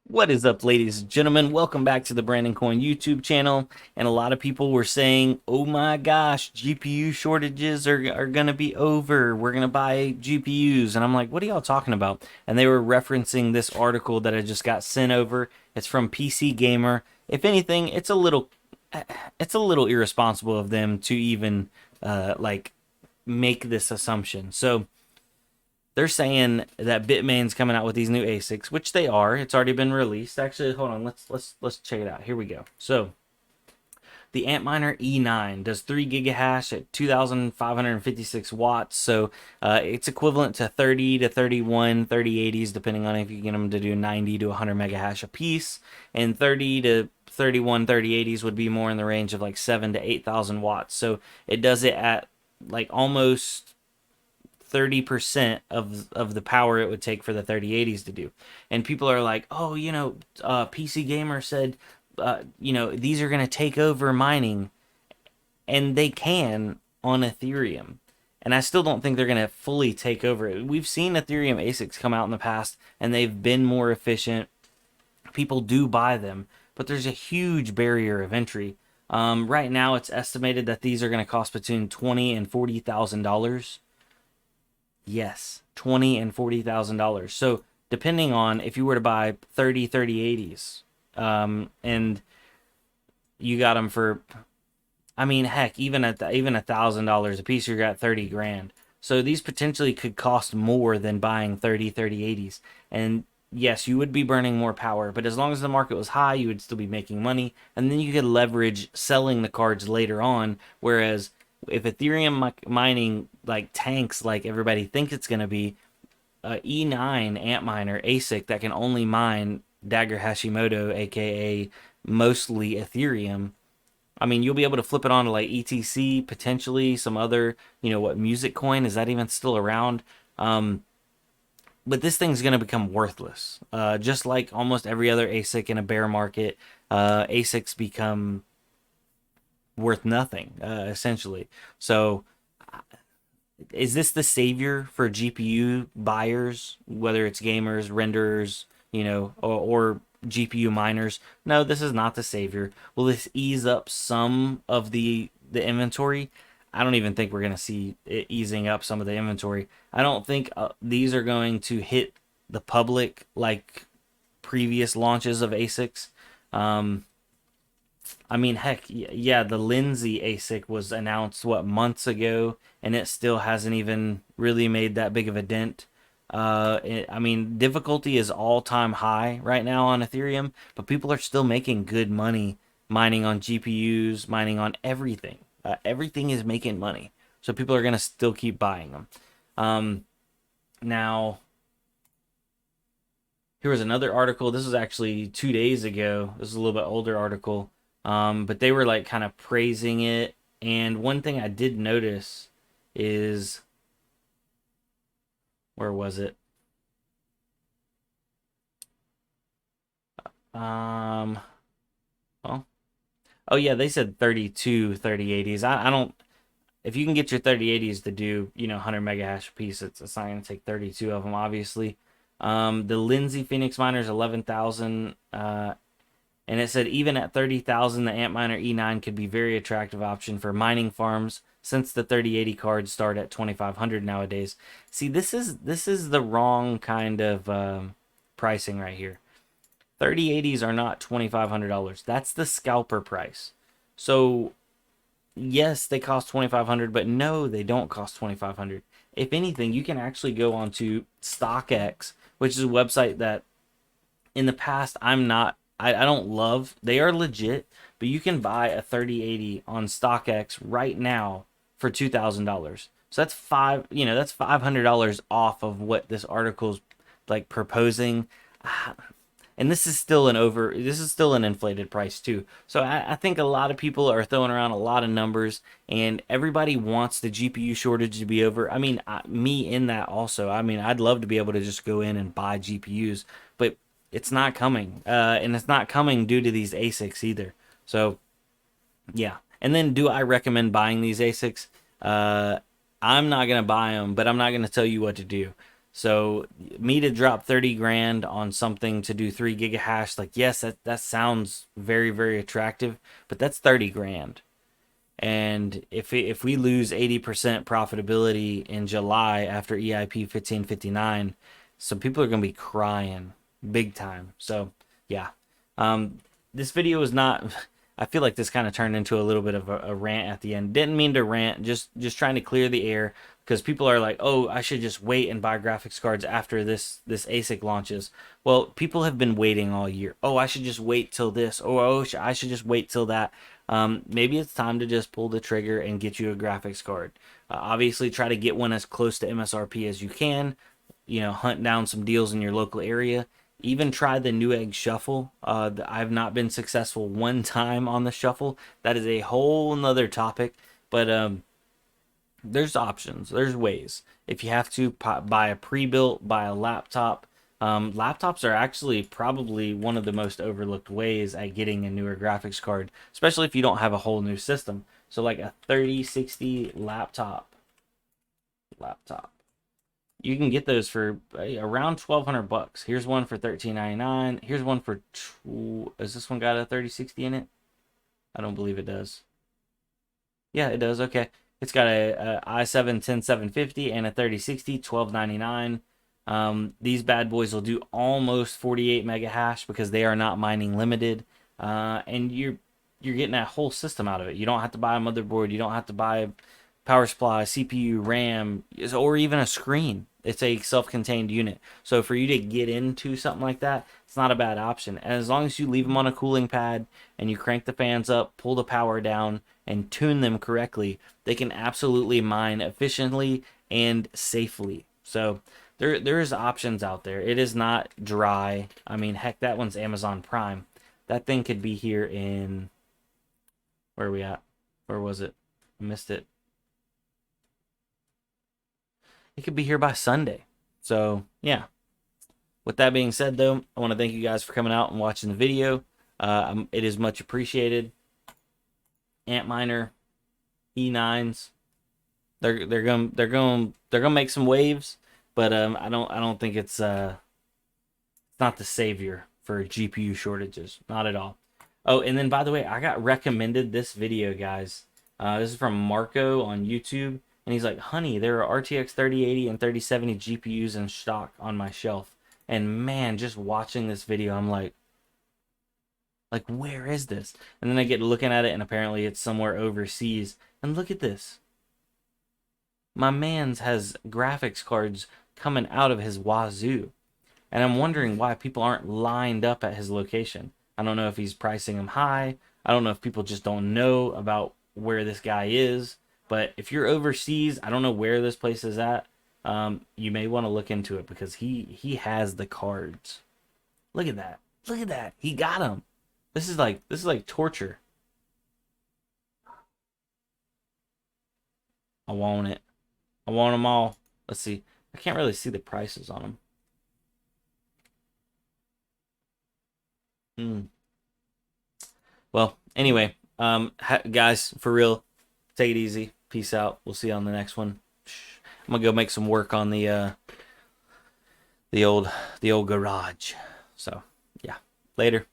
What is up, ladies and gentlemen? Welcome back to the Brandon Coin YouTube channel. And a lot of people were saying, oh my gosh, GPU shortages are going to be over. We're going to buy GPUs. And I'm like, what are y'all talking about? And they were referencing this article that I just got sent over. It's from PC Gamer. If anything, it's a little irresponsible of them to even make this assumption. So they're saying that Bitmain's coming out with these new ASICs, which they are. It's already been released. Actually, hold on. Let's check it out. Here we go. So the Antminer E9 does 3 gigahash at 2,556 watts. So it's equivalent to 30 to 31 3080s, depending on if you get them to do 90 to 100 megahash a piece. And 30 to 31 3080s would be more in the range of like 7 to 8,000 watts. So it does it at like almost 30% of the power it would take for the 3080s to do. And people are like, oh, PC Gamer said, these are going to take over mining. And they can on Ethereum. And I still don't think they're going to fully take over it. We've seen Ethereum ASICs come out in the past, and they've been more efficient. People do buy them, but there's a huge barrier of entry. Right now, it's estimated that these are going to cost between $20,000 and $40,000. Yes, $20,000 and $40,000. So depending on if you were to buy 3080s, and you got them for, I mean, heck, even $1,000 a piece, you got 30 grand. So these potentially could cost more than buying 3080s. And yes, you would be burning more power, but as long as the market was high, you would still be making money, and then you could leverage selling the cards later on. Whereas if Ethereum mining like tanks like everybody thinks it's going to be, E9 Antminer ASIC that can only mine Dagger Hashimoto, aka mostly Ethereum. I mean, you'll be able to flip it onto like ETC, potentially some other, music coin, is that even still around? But this thing's going to become worthless. Just like almost every other ASIC in a bear market, ASICs become worth nothing, essentially. So, is this the savior for GPU buyers, whether it's gamers, renderers, or GPU miners? No, this is not the savior. Will this ease up some of the inventory? I don't even think we're going to see it easing up some of the inventory. I don't think these are going to hit the public like previous launches of ASICs. Um, I mean, heck, yeah, the Lindsay ASIC was announced months ago, and it still hasn't even really made that big of a dent. I mean, difficulty is all time high right now on Ethereum, but people are still making good money mining on GPUs, mining on everything. Everything is making money, so people are gonna still keep buying them. Now, here was another article. This was actually 2 days ago. This is a little bit older article. But they were like kind of praising it. And one thing I did notice is, where was it? Um, well, oh yeah, they said 32 3080s. I don't, if you can get your 3080s to do, 100 mega hash a piece, it's not going to take 32 of them, obviously. The Lindsay Phoenix miners 11,000. And it said even at 30,000, the Antminer E9 could be a very attractive option for mining farms since the 3080 cards start at 2,500 nowadays. See, this is the wrong kind of pricing right here. 3080s are not $2,500. That's the scalper price. So yes, they cost 2,500, but no, they don't cost 2,500. If anything, you can actually go onto StockX, which is a website that in the past I don't love. They are legit, but you can buy a 3080 on StockX right now for $2,000. So that's $500 off of what this article's like proposing. And this is still an inflated price too. So I think a lot of people are throwing around a lot of numbers, and everybody wants the GPU shortage to be over. I mean, me in that also. I mean, I'd love to be able to just go in and buy GPUs, but it's not coming, and it's not coming due to these ASICs either. So yeah. And then, do I recommend buying these ASICs? I'm not gonna buy them, but I'm not gonna tell you what to do. So me to drop 30 grand on something to do 3 gigahash, like, yes, that sounds very, very attractive, but that's 30 grand. And if we lose 80% profitability in July after EIP 1559, some people are going to be crying big time. So yeah, um, this video is not. I feel like this kind of turned into a little bit of a rant at the end. Didn't mean to rant. Just trying to clear the air because people are like, oh, I should just wait and buy graphics cards after this ASIC launches. Well, people have been waiting all year. Oh, I should just wait till this. Oh, I should just wait till that. Maybe it's time to just pull the trigger and get you a graphics card. Obviously, try to get one as close to MSRP as you can. You know, hunt down some deals in your local area. Even try the Newegg Shuffle. I've not been successful one time on the Shuffle. That is a whole nother topic. But there's options. There's ways. If you have to buy a pre-built, buy a laptop. Laptops are actually probably one of the most overlooked ways at getting a newer graphics card, especially if you don't have a whole new system. So like a 3060 laptop. You can get those for around 1,200 bucks. Here's one for $13.99. Here's one for is this one got a 3060 in it? I don't believe it does. Yeah, it does. Okay. It's got a i7 10750 and a 3060, $12.99. These bad boys will do almost 48 mega hash because they are not mining limited. And you're getting that whole system out of it. You don't have to buy a motherboard. You don't have to buy power supply, CPU, RAM, or even a screen. It's a self-contained unit. So for you to get into something like that, it's not a bad option. And as long as you leave them on a cooling pad and you crank the fans up, pull the power down, and tune them correctly, they can absolutely mine efficiently and safely. So there's options out there. It is not dry. I mean, heck, that one's Amazon Prime. That thing could be here in, where are we at? Where was it? I missed it. It could be here by Sunday. So yeah. With that being said, though, I want to thank you guys for coming out and watching the video. It is much appreciated. Antminer E9s, they're gonna make some waves, but I don't think it's not the savior for GPU shortages, not at all. Oh, and then by the way, I got recommended this video, guys. This is from Marco on YouTube, and he's like, "Honey, there are RTX 3080 and 3070 GPUs in stock on my shelf." And man, just watching this video, I'm like, where is this? And then I get looking at it, and apparently it's somewhere overseas. And look at this. My man's has graphics cards coming out of his wazoo. And I'm wondering why people aren't lined up at his location. I don't know if he's pricing them high. I don't know if people just don't know about where this guy is. But if you're overseas, I don't know where this place is at. You may want to look into it because he has the cards. Look at that. Look at that. He got them. This is like torture. I want it. I want them all. Let's see. I can't really see the prices on them. Well, anyway, guys, for real, take it easy. Peace out. We'll see you on the next one. I'm gonna go make some work on the old garage. So yeah, later.